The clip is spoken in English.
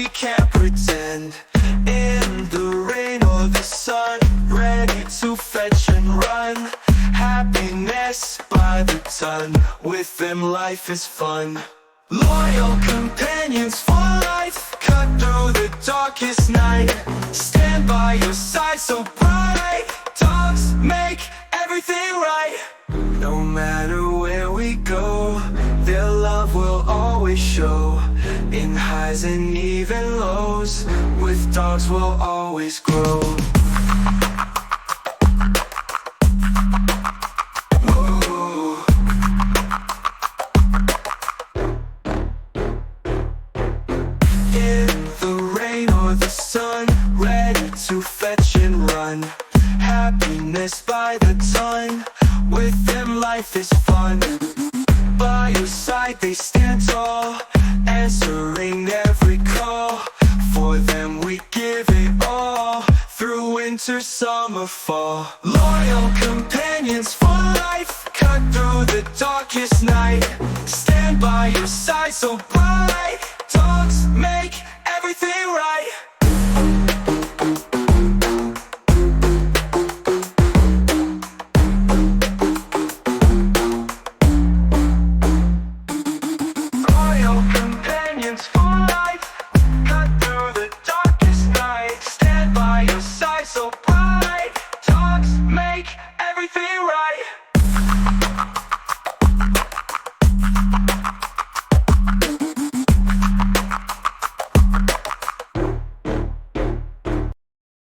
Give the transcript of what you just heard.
we can't pretend. In the rain or the sun, ready to fetch and run. Happiness by the ton, with them life is fun. Loyal companions for life, cut through the darkest night. Stand by your side so bright, dogs make everything right. No matter where we go, their love will always show. In highs and even lows, with dogs we'll always grow. In the rain or the sun, ready to fetch and run. Happiness by the ton, with them life is fun. By your side they stand tall, answering every call. For them we give it all, through winter, summer, fall. Loyal companions for life, cut through the darkest night. Stand by your side so bright, dogs make everything right. Loyal companions for life, cut through the darkest night. Stand by your side so bright, dogs make everything right.